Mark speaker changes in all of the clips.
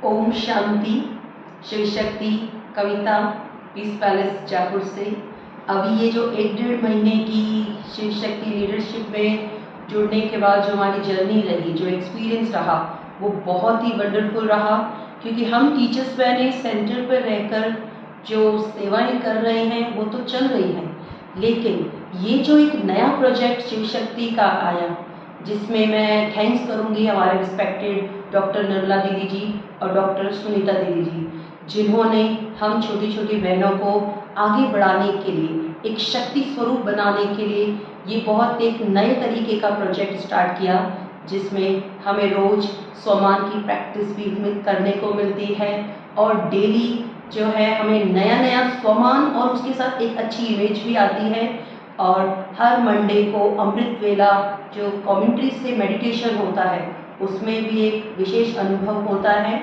Speaker 1: ओम शांति। शिव शक्ति कविता, piece palace Jaipur से। अभी ये जो 1-1.5 महीने की शिव शक्ति लीडरशिप में जुड़ने के बाद जो हमारी जर्नी रही, जो एक्सपीरियंस रहा, वो बहुत ही वंडरफुल रहा। क्योंकि हम टीचर्स बहने सेंटर पर रहकर जो सेवाएं कर रहे हैं वो तो चल रही हैं, लेकिन ये जो एक नया प्रोजेक्ट शिव शक्ति का आया, जिसमें मैं थैंक्स करूंगी हमारे रिस्पेक्टेड डॉक्टर निर्मला दीदी जी और डॉक्टर सुनीता दीदी जी, जिन्होंने हम छोटी छोटी बहनों को आगे बढ़ाने के लिए, एक शक्ति स्वरूप बनाने के लिए ये बहुत एक नए तरीके का प्रोजेक्ट स्टार्ट किया, जिसमें हमें रोज स्वमान की प्रैक्टिस भी करने को मिलती है और डेली जो है हमें नया नया स्वमान और उसके साथ एक अच्छी इमेज भी आती है। और हर मंडे को अमृत वेला जो कमेंट्री से मेडिटेशन होता है, उसमें भी एक विशेष अनुभव होता है।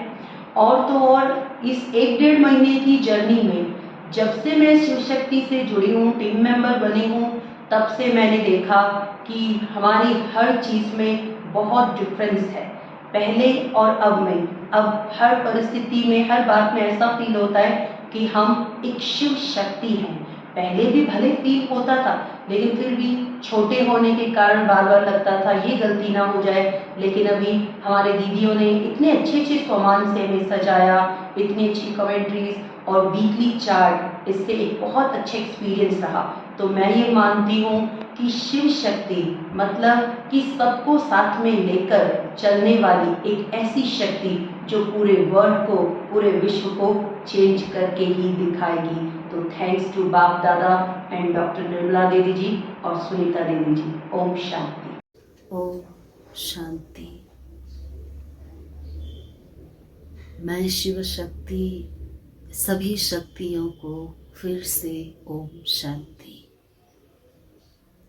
Speaker 1: और तो और इस 1-1.5 महीने की जर्नी में जब से मैं शिव शक्ति से जुड़ी हूँ, टीम मेंबर बनी हूँ, तब से मैंने देखा कि हमारी हर चीज़ में बहुत डिफरेंस है, पहले और अब में। अब हर परिस्थिति में, हर बात में ऐसा फील होता है कि हम एक शिव शक्ति हैं। पहले भी भले फील होता था, लेकिन फिर भी छोटे होने के कारण बार बार लगता था ये गलती ना हो जाए। लेकिन अभी हमारे दीदियों ने इतने अच्छे अच्छे सामान से हमें सजाया, इतनी अच्छी कमेंट्रीज और वीकली चार्ट, इससे एक बहुत अच्छा एक्सपीरियंस रहा। तो मैं ये मानती हूँ कि शिव शक्ति मतलब कि सबको साथ में लेकर चलने वाली एक ऐसी शक्ति जो पूरे वर्ल्ड को, पूरे विश्व को चेंज करके ही दिखाएगी। तो थैंक्स टू बाप दादा एंड डॉक्टर निर्मला दीदी जी और सुनीता दीदी जी। ओम शांति।
Speaker 2: ओम शांति। मैं शिव शक्ति सभी शक्तियों को फिर से ओम शांति।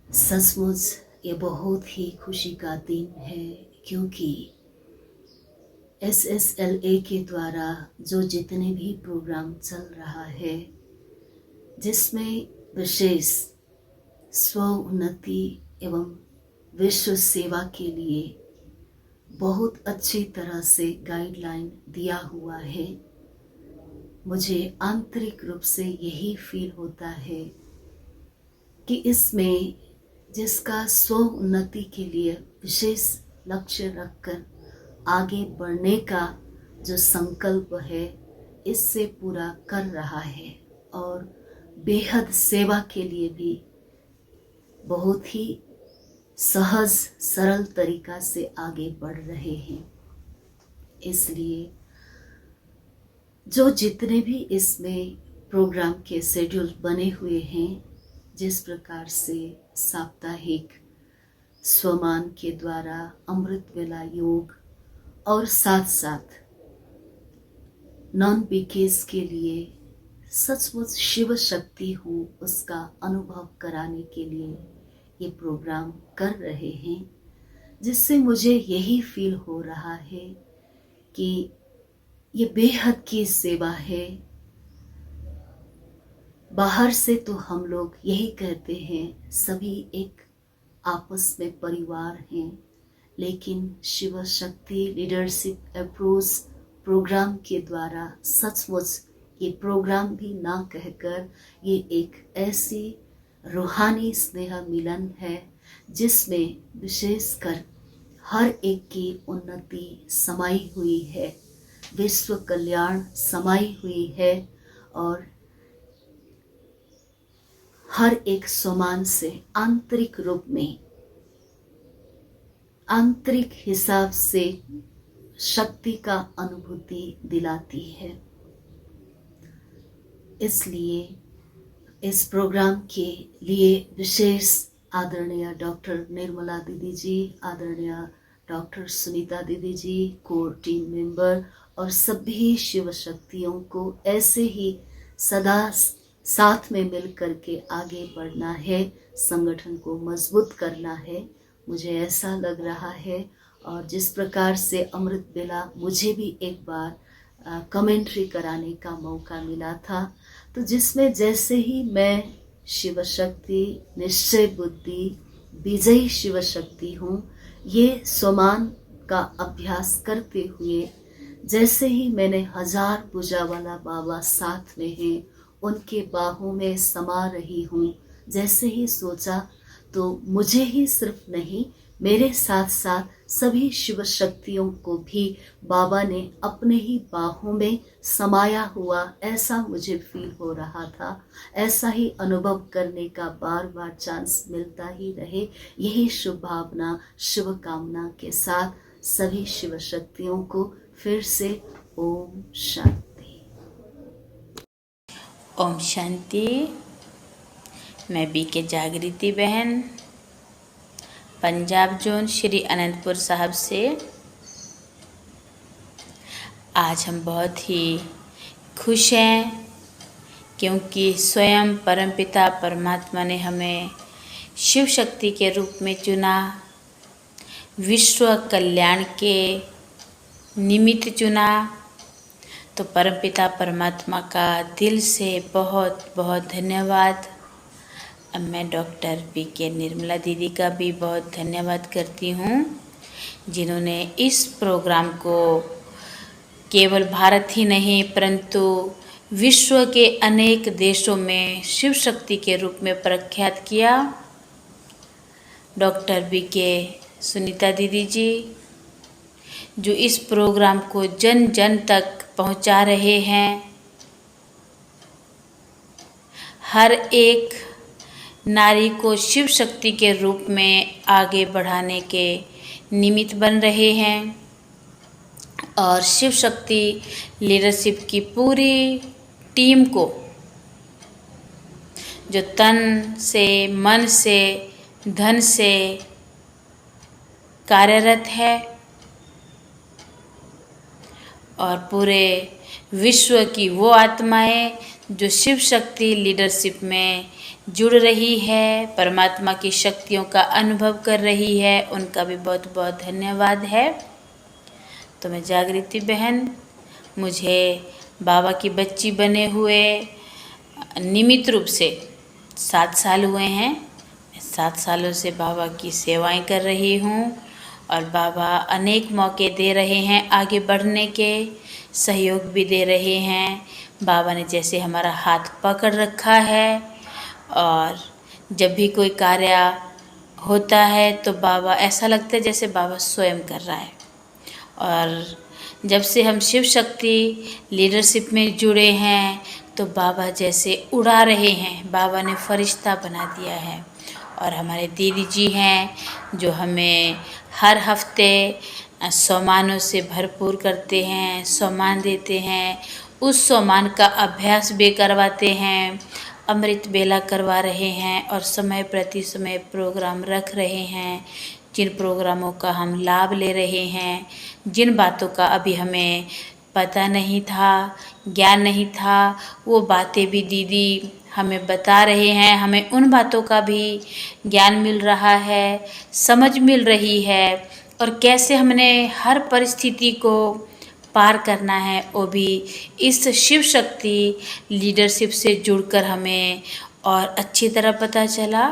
Speaker 2: सचमुच ये बहुत ही खुशी का दिन है, क्योंकि SSLA के द्वारा जो जितने भी प्रोग्राम चल रहा है, जिसमें विशेष स्व उन्नति एवं विश्व सेवा के लिए बहुत अच्छी तरह से गाइडलाइन दिया हुआ है, मुझे आंतरिक रूप से यही फील होता है कि इसमें जिसका स्व उन्नति के लिए विशेष लक्ष्य रखकर आगे बढ़ने का जो संकल्प है, इससे पूरा कर रहा है और बेहद सेवा के लिए भी बहुत ही सहज सरल तरीका से आगे बढ़ रहे हैं। इसलिए जो जितने भी इसमें प्रोग्राम के शेड्यूल बने हुए हैं, जिस प्रकार से साप्ताहिक स्वमान के द्वारा अमृत वेला योग और साथ साथ नॉन बीकेज के लिए सचमुच शिव शक्ति हूँ उसका अनुभव कराने के लिए ये प्रोग्राम कर रहे हैं, जिससे मुझे यही फील हो रहा है कि ये बेहद की सेवा है। बाहर से तो हम लोग यही कहते हैं सभी एक आपस में परिवार हैं, लेकिन Shiv Shakti leadership approach programme के द्वारा सचमुच ये प्रोग्राम भी ना कहकर ये एक ऐसी रूहानी स्नेह मिलन है, जिसमें विशेषकर हर एक की उन्नति समाई हुई है, विश्व कल्याण समाई हुई है और हर एक समान से आंतरिक रूप में, आंतरिक हिसाब से शक्ति का अनुभूति दिलाती है। इसलिए इस प्रोग्राम के लिए विशेष आदरणीय डॉक्टर निर्मला दीदी जी, आदरणीय डॉक्टर सुनीता दीदी जी, कोर टीम मेंबर और सभी शिव शक्तियों को ऐसे ही सदा साथ में मिल करके आगे बढ़ना है, संगठन को मजबूत करना है, मुझे ऐसा लग रहा है। और जिस प्रकार से अमृत वेला मुझे भी एक बार कमेंट्री कराने का मौका मिला था, तो जिसमें जैसे ही मैं शिव शक्ति निश्चय बुद्धि विजयी शिव शक्ति हूँ, ये सोमान का अभ्यास करते हुए जैसे ही मैंने 1000 भुजा वाला बाबा साथ में है, उनके बाहों में समा रही हूँ, जैसे ही सोचा तो मुझे ही सिर्फ नहीं, मेरे साथ साथ सभी शिव शक्तियों को भी बाबा ने अपने ही बाहों में समाया हुआ ऐसा मुझे फील हो रहा था। ऐसा ही अनुभव करने का बार बार चांस मिलता ही रहे, यही शुभ भावना शुभ कामना के साथ सभी शिव शक्तियों को फिर से ओम शांति।
Speaker 3: ओम शांति। मैं बीके जागृति बहन, पंजाब जोन श्री अनंतपुर साहब से। आज हम बहुत ही खुश हैं क्योंकि स्वयं परमपिता परमात्मा ने हमें शिव शक्ति के रूप में चुना, विश्व कल्याण के निमित्त चुना। तो परमपिता परमात्मा का दिल से बहुत बहुत धन्यवाद। अब मैं डॉक्टर बीके निर्मला दीदी का भी बहुत धन्यवाद करती हूँ, जिन्होंने इस प्रोग्राम को केवल भारत ही नहीं परंतु विश्व के अनेक देशों में शिव शक्ति के रूप में प्रख्यात किया। डॉक्टर बीके सुनीता दीदी जी, जो इस प्रोग्राम को जन जन तक पहुंचा रहे हैं, हर एक नारी को शिव शक्ति के रूप में आगे बढ़ाने के निमित्त बन रहे हैं और शिव शक्ति लीडरशिप की पूरी टीम को, जो तन से मन से धन से कार्यरत है और पूरे विश्व की वो आत्माएं जो शिव शक्ति लीडरशिप में जुड़ रही है, परमात्मा की शक्तियों का अनुभव कर रही है, उनका भी बहुत बहुत धन्यवाद है। तो मैं जागृति बहन, मुझे बाबा की बच्ची बने हुए नियमित रूप से 7 साल हुए हैं। मैं 7 सालों से बाबा की सेवाएं कर रही हूँ और बाबा अनेक मौके दे रहे हैं आगे बढ़ने के, सहयोग भी दे रहे हैं। बाबा ने जैसे हमारा हाथ पकड़ रखा है और जब भी कोई कार्य होता है तो बाबा, ऐसा लगता है जैसे बाबा स्वयं कर रहा है। और जब से हम शिव शक्ति लीडरशिप में जुड़े हैं तो बाबा जैसे उड़ा रहे हैं, बाबा ने फरिश्ता बना दिया है। और हमारे दीदी जी हैं जो हमें हर हफ्ते सम्मानों से भरपूर करते हैं, सम्मान देते हैं, उस सम्मान का अभ्यास भी करवाते हैं, अमृत बेला करवा रहे हैं और समय प्रति समय प्रोग्राम रख रहे हैं। जिन प्रोग्रामों का हम लाभ ले रहे हैं, जिन बातों का अभी हमें पता नहीं था, ज्ञान नहीं था, वो बातें भी दीदी हमें बता रहे हैं। हमें उन बातों का भी ज्ञान मिल रहा है, समझ मिल रही है और कैसे हमने हर परिस्थिति को पार करना है, वो भी इस शिव शक्ति लीडरशिप से जुड़कर हमें और अच्छी तरह पता चला।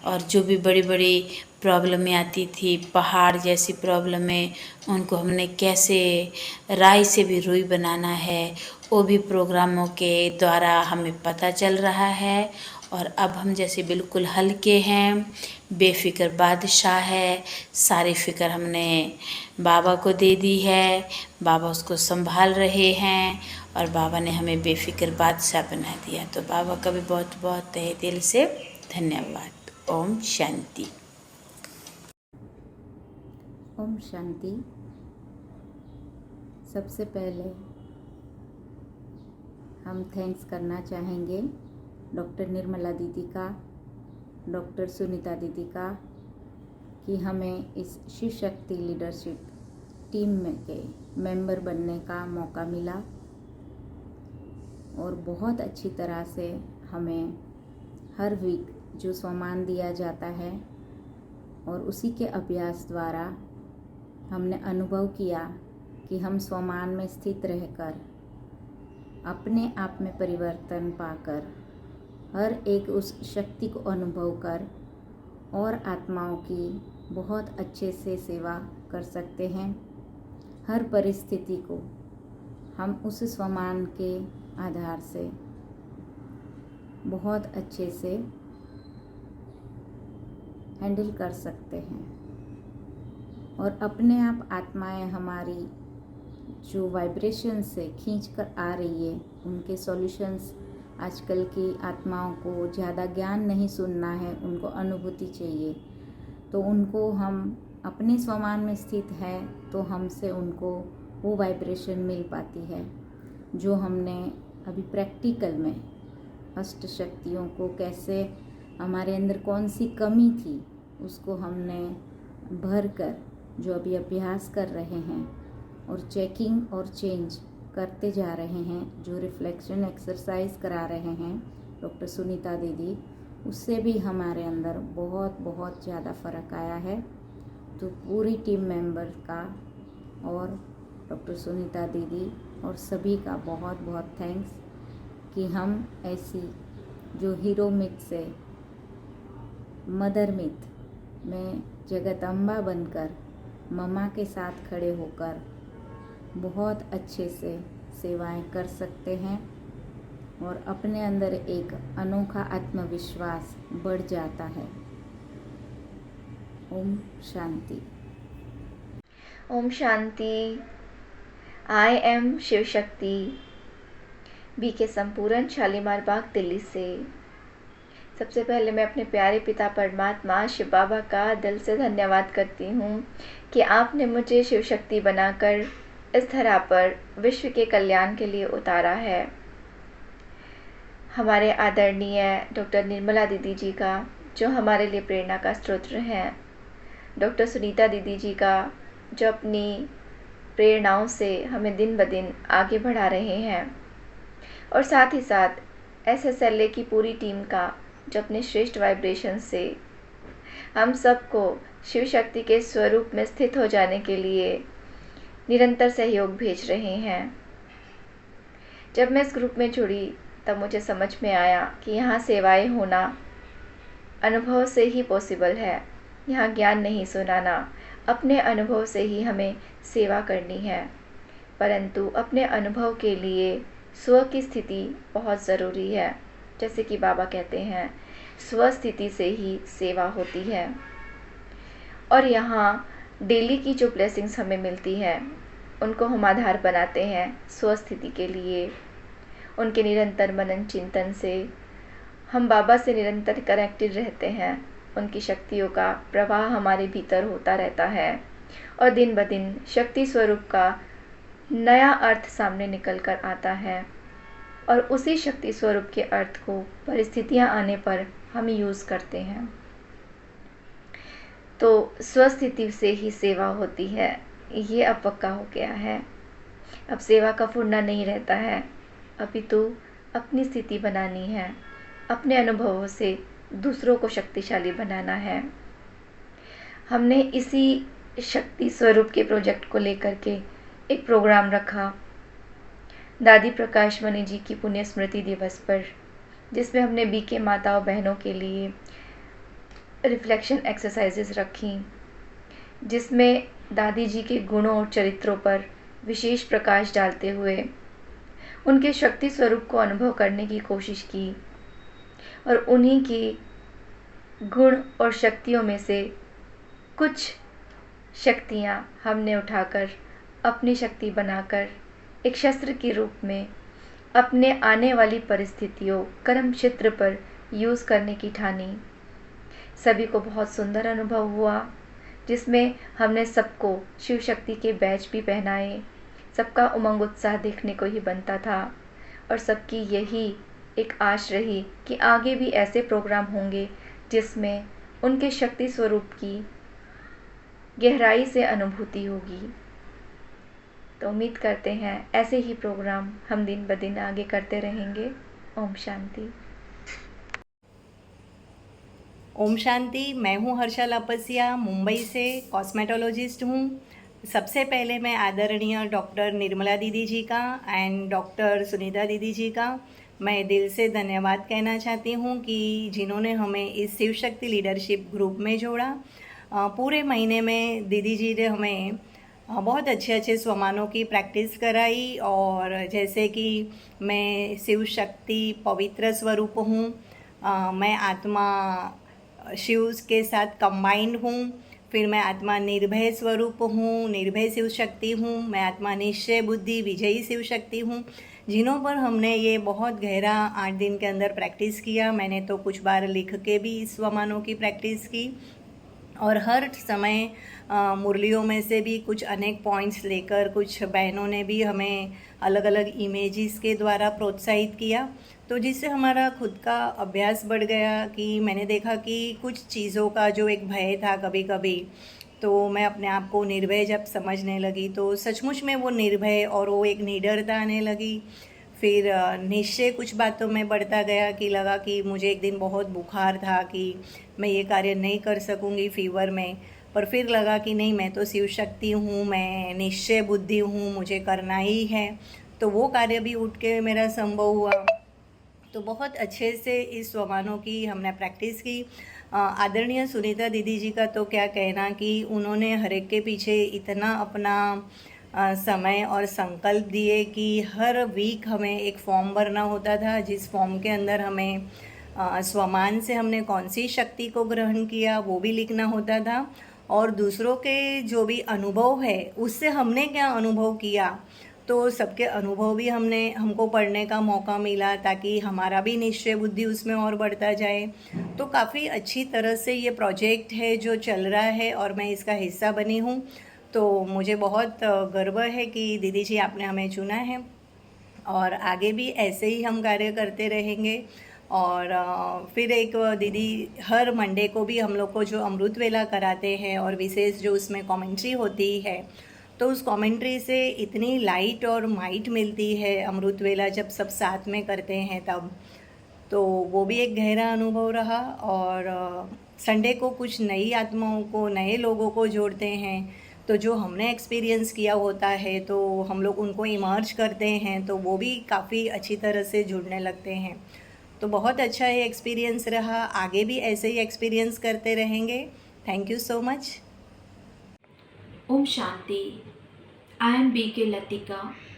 Speaker 3: और जो भी बड़ी बड़ी प्रॉब्लमें आती थी, पहाड़ जैसी प्रॉब्लमें, उनको हमने कैसे राई से भी रुई बनाना है, वो भी प्रोग्रामों के द्वारा हमें पता चल रहा है। और अब हम जैसे बिल्कुल हल्के हैं, बेफिक्र बादशाह है, सारी फिक्र हमने बाबा को दे दी है, बाबा उसको संभाल रहे हैं और बाबा ने हमें बेफिक्र बादशाह बना दिया। तो बाबा का भी बहुत बहुत तहे दिल से धन्यवाद। ओम शांति।
Speaker 4: ओम शांति। सबसे पहले हम थैंक्स करना चाहेंगे डॉक्टर निर्मला दीदी का, डॉक्टर सुनीता दीदी का, कि हमें इस शिव शक्ति लीडरशिप टीम में के मेंबर बनने का मौका मिला और बहुत अच्छी तरह से हमें हर वीक जो सम्मान दिया जाता है और उसी के अभ्यास द्वारा हमने अनुभव किया कि हम सम्मान में स्थित रहकर अपने आप में परिवर्तन पाकर हर एक उस शक्ति को अनुभव कर और आत्माओं की बहुत अच्छे से सेवा कर सकते हैं। हर परिस्थिति को हम उस स्वमान के आधार से बहुत अच्छे से हैंडल कर सकते हैं और अपने आप आत्माएं हमारी जो वाइब्रेशन से खींच कर आ रही है उनके सॉल्यूशंस। आजकल की आत्माओं को ज़्यादा ज्ञान नहीं सुनना है, उनको अनुभूति चाहिए, तो उनको हम अपने स्वमान में स्थित है तो हमसे उनको वो वाइब्रेशन मिल पाती है जो हमने अभी प्रैक्टिकल में अष्ट शक्तियों को कैसे हमारे अंदर कौन सी कमी थी उसको हमने भर कर जो अभी अभ्यास कर रहे हैं और चेकिंग और चेंज करते जा रहे हैं, जो रिफ्लेक्शन एक्सरसाइज करा रहे हैं डॉक्टर सुनीता दीदी, उससे भी हमारे अंदर बहुत बहुत ज़्यादा फ़र्क आया है। तो पूरी टीम मेंबर का और डॉक्टर सुनीता दीदी और सभी का बहुत बहुत थैंक्स कि हम ऐसी जो हीरो मिथ से मदर मिथ में जगदम्बा बनकर मम्मा के साथ खड़े होकर बहुत अच्छे से सेवाएं कर सकते हैं और अपने अंदर एक अनोखा आत्मविश्वास बढ़ जाता है। ओम शांति।
Speaker 5: ओम शांति। I am Shiv Shakti, BK संपूर्ण, शालीमार बाग, दिल्ली से। सबसे पहले मैं अपने प्यारे पिता परमात्मा शिव बाबा का दिल से धन्यवाद करती हूँ कि आपने मुझे शिव शक्ति बनाकर इस धरा पर विश्व के कल्याण के लिए उतारा है। हमारे आदरणीय डॉक्टर निर्मला दीदी जी का, जो हमारे लिए प्रेरणा का स्रोत हैं, डॉक्टर सुनीता दीदी जी का, जो अपनी प्रेरणाओं से हमें दिन ब दिन आगे बढ़ा रहे हैं, और साथ ही साथ SSLA की पूरी टीम का, जो अपने श्रेष्ठ वाइब्रेशन से हम सबको शिव शक्ति के स्वरूप में स्थित हो जाने के लिए निरंतर सहयोग भेज रहे हैं। जब मैं इस ग्रुप में जुड़ी तब मुझे समझ में आया कि यहाँ सेवाएं होना अनुभव से ही पॉसिबल है। यहाँ ज्ञान नहीं सुनाना, अपने अनुभव से ही हमें सेवा करनी है। परंतु अपने अनुभव के लिए स्व की स्थिति बहुत ज़रूरी है। जैसे कि बाबा कहते हैं, स्व स्थिति से ही सेवा होती है। और यहाँ डेली की जो ब्लेसिंग्स हमें मिलती हैं उनको हम आधार बनाते हैं स्व स्थिति के लिए। उनके निरंतर मनन चिंतन से हम बाबा से निरंतर कनेक्टेड रहते हैं। उनकी शक्तियों का प्रवाह हमारे भीतर होता रहता है और दिन ब दिन शक्ति स्वरूप का नया अर्थ सामने निकल कर आता है, और उसी शक्ति स्वरूप के अर्थ को परिस्थितियां आने पर हम यूज़ करते हैं। तो स्वस्थिति से ही सेवा होती है, ये अब पक्का हो गया है। अब सेवा का फुरना नहीं रहता है, अभी तो अपनी स्थिति बनानी है, अपने अनुभवों से दूसरों को शक्तिशाली बनाना है। हमने इसी शक्ति स्वरूप के प्रोजेक्ट को लेकर के एक प्रोग्राम रखा दादी प्रकाश मणि जी की पुण्य स्मृति दिवस पर, जिसमें हमने बीके माताओं बहनों के लिए रिफ्लेक्शन एक्सरसाइजेस रखी, जिसमें दादी जी के गुणों और चरित्रों पर विशेष प्रकाश डालते हुए उनके शक्ति स्वरूप को अनुभव करने की कोशिश की, और उन्हीं की गुण और शक्तियों में से कुछ शक्तियाँ हमने उठाकर अपनी शक्ति बनाकर एक शस्त्र के रूप में अपने आने वाली परिस्थितियों कर्म क्षेत्र पर यूज़ करने की ठानी। सभी को बहुत सुंदर अनुभव हुआ, जिसमें हमने सबको शिव शक्ति के बैज भी पहनाए। सबका उमंग उत्साह देखने को ही बनता था, और सबकी यही एक आश रही कि आगे भी ऐसे प्रोग्राम होंगे जिसमें उनके शक्ति स्वरूप की गहराई से अनुभूति होगी। तो उम्मीद करते हैं ऐसे ही प्रोग्राम हम दिन ब दिन आगे करते रहेंगे। ओम शांति।
Speaker 6: ओम शांति। मैं हूँ हर्षा लापसिया, मुंबई से कॉस्मेटोलॉजिस्ट हूँ। सबसे पहले मैं आदरणीय डॉक्टर निर्मला दीदी जी का एंड डॉक्टर सुनीता दीदी जी का मैं दिल से धन्यवाद कहना चाहती हूँ कि जिन्होंने हमें इस शिव शक्ति लीडरशिप ग्रुप में जोड़ा। पूरे महीने में दीदी जी ने हमें बहुत अच्छे अच्छे स्वमानों की प्रैक्टिस कराई। और जैसे कि मैं शिव शक्ति पवित्र स्वरूप हूँ, मैं आत्मा शिव के साथ कंबाइंड हूँ। फिर मैं आत्मा निर्भय स्वरूप हूँ, निर्भय शिव शक्ति हूँ। मैं आत्मा निश्चय बुद्धि विजयी शिव शक्ति हूँ, जिन्हों पर हमने ये बहुत गहरा 8 दिन के अंदर प्रैक्टिस किया। मैंने तो कुछ बार लिख के भी इस स्वमानों की प्रैक्टिस की, और हर समय मुरलियों में से भी कुछ अनेक पॉइंट्स लेकर कुछ बहनों ने भी हमें अलग अलग इमेजेस के द्वारा प्रोत्साहित किया, तो जिससे हमारा खुद का अभ्यास बढ़ गया। कि मैंने देखा कि कुछ चीज़ों का जो एक भय था कभी कभी, तो मैं अपने आप को निर्भय जब समझने लगी तो सचमुच में वो निर्भय और वो एक निडरता आने लगी। फिर निश्चय कुछ बातों में बढ़ता गया कि लगा कि मुझे एक दिन बहुत बुखार था कि मैं ये कार्य नहीं कर सकूँगी फीवर में, पर फिर लगा कि नहीं, मैं तो शिव शक्ति हूँ, मैं निश्चय बुद्धि हूँ, मुझे करना ही है। तो वो कार्य भी उठ के मेरा संभव हुआ। तो बहुत अच्छे से इस स्वमानों की हमने प्रैक्टिस की। आदरणीय सुनीता दीदी जी का तो क्या कहना कि उन्होंने हर एक के पीछे इतना अपना समय और संकल्प दिए कि हर वीक हमें एक फॉर्म भरना होता था, जिस फॉर्म के अंदर हमें स्वमान से हमने कौन सी शक्ति को ग्रहण किया वो भी लिखना होता था, और दूसरों के जो भी अनुभव है उससे हमने क्या अनुभव किया, तो सबके अनुभव भी हमको पढ़ने का मौका मिला, ताकि हमारा भी निश्चय बुद्धि उसमें और बढ़ता जाए। तो काफ़ी अच्छी तरह से ये प्रोजेक्ट है जो चल रहा है, और मैं इसका हिस्सा बनी हूँ। तो मुझे बहुत गर्व है कि दीदी जी आपने हमें चुना है, और आगे भी ऐसे ही हम कार्य करते रहेंगे। और फिर एक दीदी हर मंडे को भी हम लोग को जो अमृत वेला कराते हैं, और विशेष जो उसमें कमेंट्री होती है, तो उस कमेंट्री से इतनी लाइट और माइट मिलती है अमृत वेला जब सब साथ में करते हैं तब, तो वो भी एक गहरा अनुभव रहा। और संडे को कुछ नई आत्माओं को, नए लोगों को जोड़ते हैं, तो जो हमने एक्सपीरियंस किया होता है तो हम लोग उनको इमर्ज करते हैं, तो वो भी काफ़ी अच्छी तरह से जुड़ने लगते हैं। तो बहुत अच्छा ये एक्सपीरियंस रहा, आगे भी ऐसे ही एक्सपीरियंस करते रहेंगे। Thank you so much.
Speaker 7: Om Shanti. I am B.K. Latika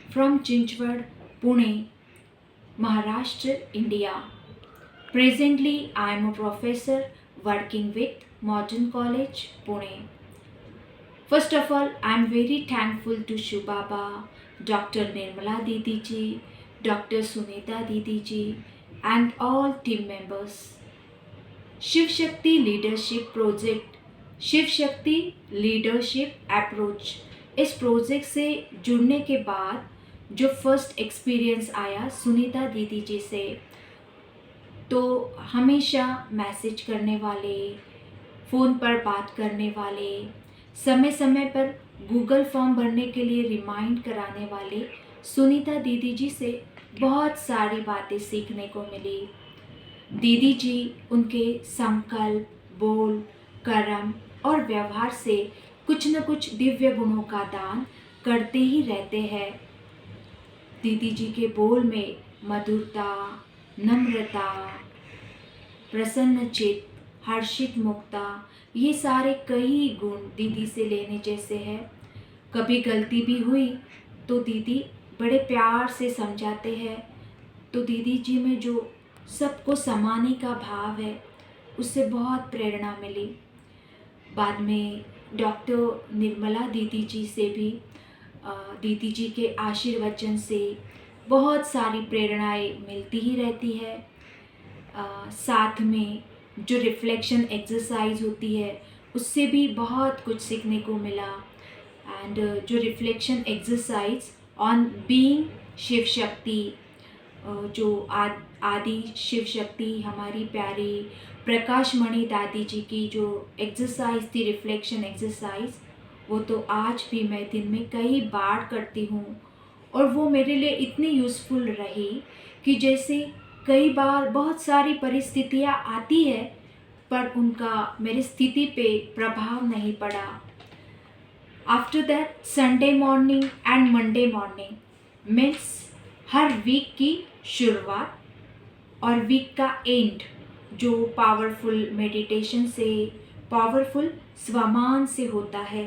Speaker 7: from Chinchwad, Pune, Maharashtra, India. Presently, I am a professor working with Modern College, Pune. First of all, I am very thankful to Shiv Baba, Dr. Nirmala Didi ji, Dr. Sunita Didi ji, and all team members. Shiv Shakti Leadership Project, Shiv Shakti leadership approach, इस project से जुड़ने के बाद जो first experience आया सुनीता दीदी जी से, तो हमेशा मैसेज करने वाले, फ़ोन पर बात करने वाले, समय समय पर गूगल फॉर्म भरने के लिए रिमाइंड कराने वाले सुनीता दीदी जी से बहुत सारी बातें सीखने को मिली। दीदी जी उनके संकल्प, बोल, कर्म और व्यवहार से कुछ न कुछ दिव्य गुणों का दान करते ही रहते हैं। दीदी जी के बोल में मधुरता, नम्रता, प्रसन्न चित्त, हर्षित मुक्ता, ये सारे कई गुण दीदी से लेने जैसे हैं। कभी गलती भी हुई तो दीदी बड़े प्यार से समझाते हैं। तो दीदी जी में जो सबको समाने का भाव है, उससे बहुत प्रेरणा मिली। बाद में डॉक्टर निर्मला दीदी जी से भी दीदी जी के आशीर्वचन से बहुत सारी प्रेरणाएं मिलती ही रहती है। साथ में जो रिफ्लेक्शन एक्सरसाइज होती है उससे भी बहुत कुछ सीखने को मिला। एंड जो reflection exercise on being Shiv Shakti, जो आदि शिव शक्ति हमारी प्यारी प्रकाश मणि दादी जी की जो एक्सरसाइज थी, रिफ्लेक्शन एक्सरसाइज, वो तो आज भी मैं दिन में कई बार करती हूँ, और वो मेरे लिए इतनी यूज़फुल रही कि जैसे कई बार बहुत सारी परिस्थितियाँ आती है पर उनका मेरी स्थिति पे प्रभाव नहीं पड़ा। After that Sunday morning and Monday morning means हर वीक की शुरुआत और वीक का एंड जो पावरफुल मेडिटेशन से, पावरफुल स्वमान से होता है।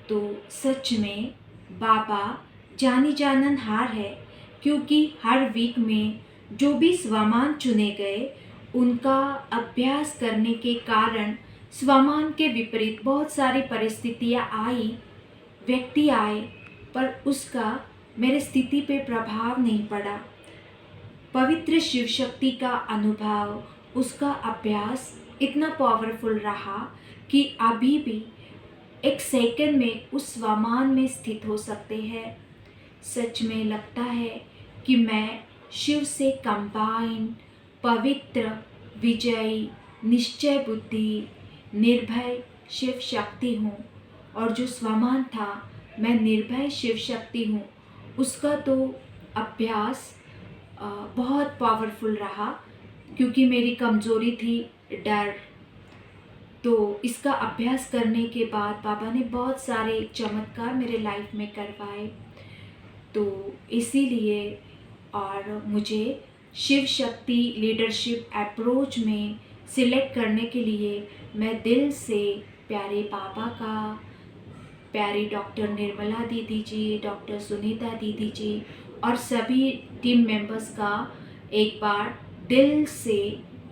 Speaker 7: तो सच में बाबा जानी जाननहार है, क्योंकि हर वीक में जो भी स्वमान चुने गए उनका अभ्यास करने के कारण स्वमान के विपरीत बहुत सारी परिस्थितियाँ आई, व्यक्ति आए, पर उसका मेरे स्थिति पे प्रभाव नहीं पड़ा। पवित्र शिव शक्ति का अनुभव, उसका अभ्यास इतना पावरफुल रहा कि अभी भी एक सेकंड में उस स्वमान में स्थित हो सकते हैं। सच में लगता है कि मैं शिव से कंबाइन, पवित्र, विजयी, निश्चय बुद्धि, निर्भय शिव शक्ति हूँ। और जो स्वमान था, मैं निर्भय शिव शक्ति हूँ, उसका तो अभ्यास बहुत पावरफुल रहा, क्योंकि मेरी कमज़ोरी थी डर। तो इसका अभ्यास करने के बाद बाबा ने बहुत सारे चमत्कार मेरे लाइफ में करवाए। तो इसीलिए और मुझे शिव शक्ति लीडरशिप अप्रोच में सिलेक्ट करने के लिए मैं दिल से प्यारे बाबा का, प्यारी डॉक्टर निर्मला दीदी जी, डॉक्टर सुनीता दीदी जी और सभी टीम मेंबर्स का एक बार दिल से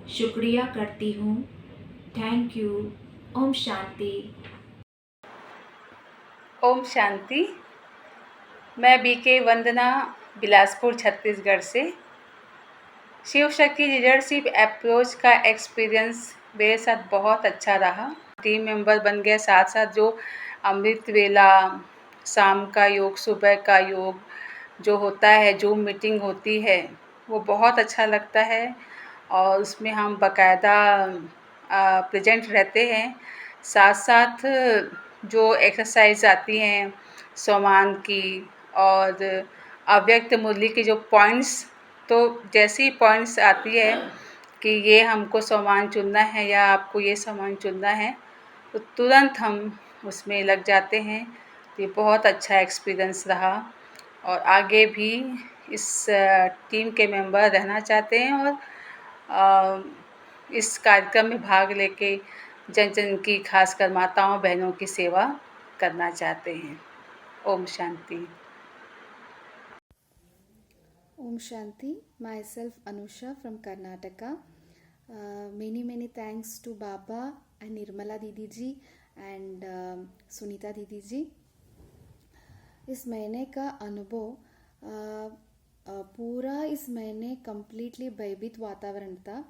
Speaker 7: शुक्रिया करती हूँ। Thank you. ओम शांति।
Speaker 3: ओम शांति। मैं बीके वंदना, बिलासपुर छत्तीसगढ़ से। शिव शक्ति लीडरशिप अप्रोच का एक्सपीरियंस मेरे साथ बहुत अच्छा रहा। टीम मेंबर बन गए, साथ साथ जो अमृत वेला, शाम का योग, सुबह का योग जो होता है, जो मीटिंग होती है, वो बहुत अच्छा लगता है और उसमें हम बाकायदा प्रेजेंट रहते हैं। साथ साथ जो एक्सरसाइज आती हैं सोमान की और अव्यक्त मुरली की जो पॉइंट्स, तो जैसे ही पॉइंट्स आती है कि ये हमको सामान चुनना है या आपको ये सामान चुनना है, तो तुरंत हम उसमें लग जाते हैं। तो ये बहुत अच्छा एक्सपीरियंस रहा और आगे भी इस टीम के मेंबर रहना चाहते हैं और इस कार्यक्रम में भाग लेके जन जन की, खासकर माताओं बहनों की सेवा करना चाहते हैं। Om Shanti.
Speaker 8: Om Shanti. Myself Anusha from Karnataka. Many thanks to Baba and Nirmala Didi ji and Sunita Didi ji. इस महीने का अनुभव पूरा इस महीने कम्प्लीटली भयभीत वातावरण था,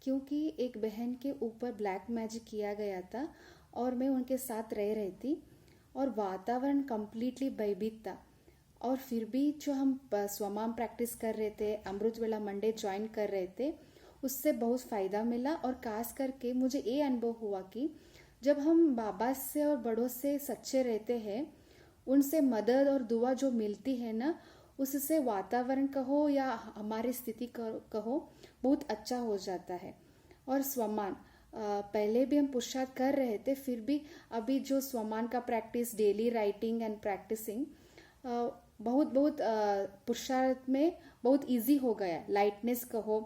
Speaker 8: क्योंकि एक बहन के ऊपर ब्लैक मैजिक किया गया था और मैं उनके साथ रह रही थी और वातावरण कम्प्लीटली भयभीत था। और फिर भी जो हम स्वमाम प्रैक्टिस कर रहे थे, अमृत वेला मंडे ज्वाइन कर रहे थे, उससे बहुत फ़ायदा मिला। और खास करके मुझे ये अनुभव हुआ कि जब हम बाबा से और बड़ों से सच्चे रहते हैं, उनसे मदद और दुआ जो मिलती है ना, उससे वातावरण कहो या हमारी स्थिति कहो, बहुत अच्छा हो जाता है। और स्वमान पहले भी हम पुरुषार्थ कर रहे थे, फिर भी अभी जो स्वमान का practice, daily writing and practising बहुत पुरुषार्थ में बहुत इजी हो गया, लाइटनेस कहो।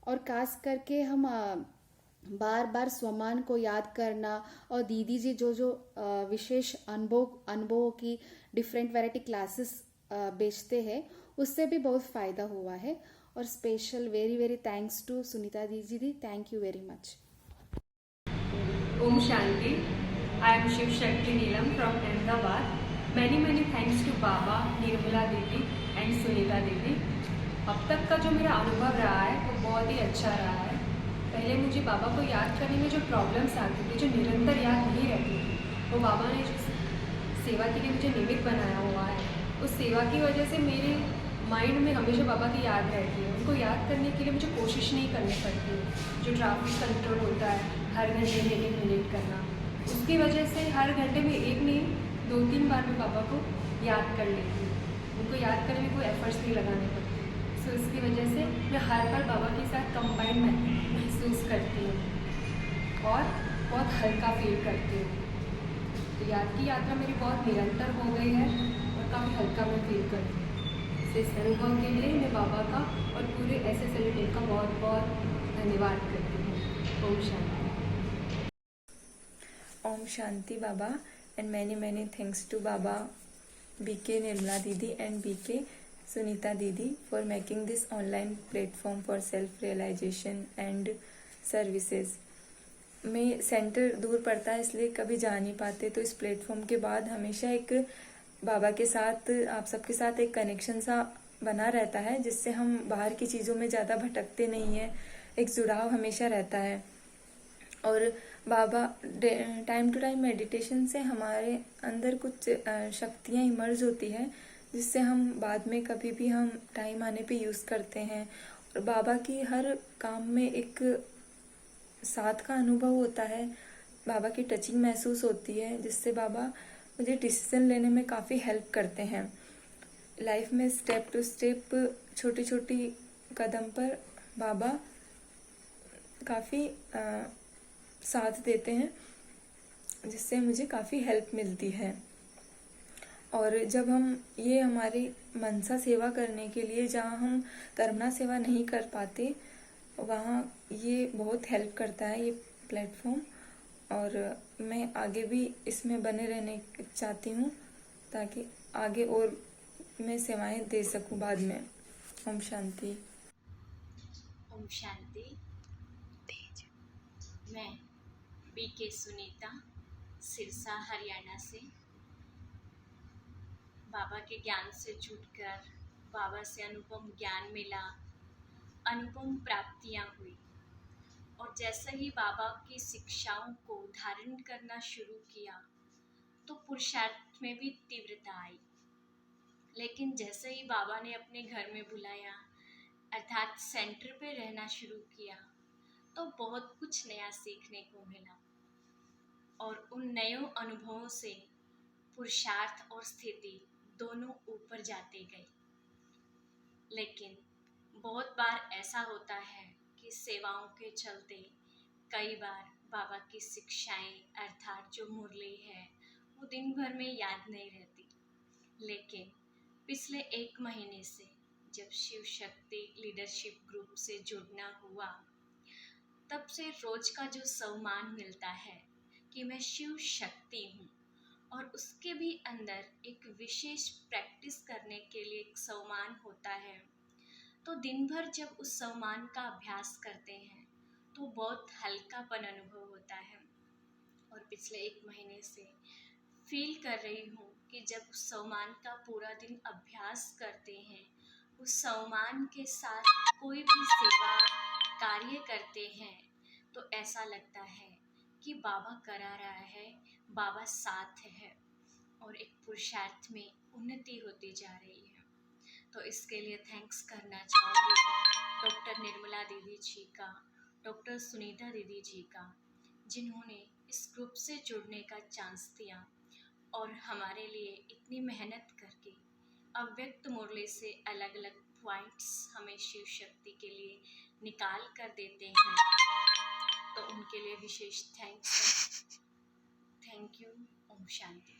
Speaker 8: और खास करके हम बार बार स्वमान को याद करना और दीदी जी जो विशेष अनुभवों की डिफरेंट वैरायटी क्लासेस बेचते हैं, उससे भी बहुत फ़ायदा हुआ है। और special very thanks to Sunita दीदी ji, thank you very much.
Speaker 9: Om Shanti. I am Shiv Shakti Neelam from Ahmedabad. Many thanks to Baba, Nirmala Didi and Sunita Didi. अब तक का जो मेरा अनुभव रहा है वो बहुत ही अच्छा रहा है। पहले मुझे बाबा को याद करने में जो प्रॉब्लम्स आती थी, जो निरंतर याद नहीं रहती थी, वो बाबा ने जो सेवा के लिए मुझे निमित्त बनाया हुआ है, उस सेवा की वजह से मेरे माइंड में हमेशा बाबा की याद रहती है। उनको याद करने के लिए मुझे कोशिश नहीं करनी पड़ती है। जो ट्रैफिक कंट्रोल होता है, हर घंटे में 1 मिनट करना, उसकी वजह से हर घंटे में 1 नहीं 2-3 बार मैं बाबा को याद कर लेती हूँ। उनको याद करने में कोई एफर्ट्स नहीं लगाने पड़ते। सो इसकी वजह से मैं हर बार बाबा के साथ कंबाइन महसूस करती हूँ और बहुत हल्का फील करती हूँ। तो याद की यात्रा मेरी बहुत निरंतर हो गई है और काफ़ी हल्का मैं फील करती हूँ। इस अनुभव के लिए मैं बाबा का और पूरे SSLV टीम का बहुत धन्यवाद करती हूँ। ओम शांति।
Speaker 10: ओम शांति बाबा। and many thanks to Baba BK Nirmala Didi and BK Sunita Didi for making this online platform for self-realization and services. में सेंटर दूर पड़ता है इसलिए कभी जा नहीं पाते, तो इस प्लेटफॉर्म के बाद हमेशा एक बाबा के साथ, आप सबके साथ एक कनेक्शन सा बना रहता है, जिससे हम बाहर की चीज़ों में ज़्यादा भटकते नहीं हैं, एक जुड़ाव हमेशा रहता है। और बाबा टाइम टू टाइम मेडिटेशन से हमारे अंदर कुछ शक्तियाँ इमर्ज होती है, जिससे हम बाद में कभी भी हम टाइम आने पे यूज़ करते हैं। और बाबा की हर काम में एक साथ का अनुभव होता है, बाबा की टचिंग महसूस होती है, जिससे बाबा मुझे डिसीजन लेने में काफ़ी हेल्प करते हैं। लाइफ में स्टेप टू स्टेप छोटी छोटी कदम पर बाबा काफ़ी साथ देते हैं, जिससे मुझे काफ़ी हेल्प मिलती है। और जब हम ये हमारी मनसा सेवा करने के लिए जहाँ हम कर्मणा सेवा नहीं कर पाते, वहाँ ये बहुत हेल्प करता है ये प्लेटफॉर्म। और मैं आगे भी इसमें बने रहने चाहती हूँ, ताकि आगे और मैं सेवाएं दे सकूँ बाद में। ओम शांति।
Speaker 11: ओम शांति। मैं बीके सुनीता, सिरसा हरियाणा से बाबा के ज्ञान से जुड़कर बाबा से अनुपम ज्ञान मिला, अनुपम प्राप्तियां हुई, और जैसे ही बाबा की शिक्षाओं को धारण करना शुरू किया तो पुरुषार्थ में भी तीव्रता आई। लेकिन जैसे ही बाबा ने अपने घर में बुलाया, अर्थात सेंटर पे रहना शुरू किया, तो बहुत कुछ नया सीखने को मिला। और उन नए अनुभवों से पुरुषार्थ और स्थिति दोनों ऊपर जाते गए। लेकिन बहुत बार ऐसा होता है कि सेवाओं के चलते कई बार बाबा की शिक्षाएं, अर्थात जो मुरली है, वो दिन भर में याद नहीं रहती। लेकिन पिछले 1 महीने से जब शिव शक्ति लीडरशिप ग्रुप से जुड़ना हुआ, तब से रोज का जो सम्मान मिलता है कि मैं शिव शक्ति हूँ, और उसके भी अंदर एक विशेष प्रैक्टिस करने के लिए एक सम्मान होता है, तो दिन भर जब उस सम्मान का अभ्यास करते हैं तो बहुत हल्कापन अनुभव होता है। और पिछले 1 महीने से फील कर रही हूँ कि जब उस सम्मान का पूरा दिन अभ्यास करते हैं, उस सम्मान के साथ कोई भी सेवा कार्य करते हैं, तो ऐसा लगता है कि बाबा करा रहा है, बाबा साथ है, और एक पुरुषार्थ में उन्नति होती जा रही है। तो इसके लिए थैंक्स करना चाहूँगी डॉक्टर निर्मला दीदी जी का, डॉक्टर सुनीता दीदी जी का, जिन्होंने इस ग्रुप से जुड़ने का चांस दिया और हमारे लिए इतनी मेहनत करके अव्यक्त मुरली से अलग अलग पॉइंट्स हमें शिव शक्ति के लिए निकाल कर देते हैं। तो उनके लिए विशेष थैंक्स है। Thank you. ओम शांति।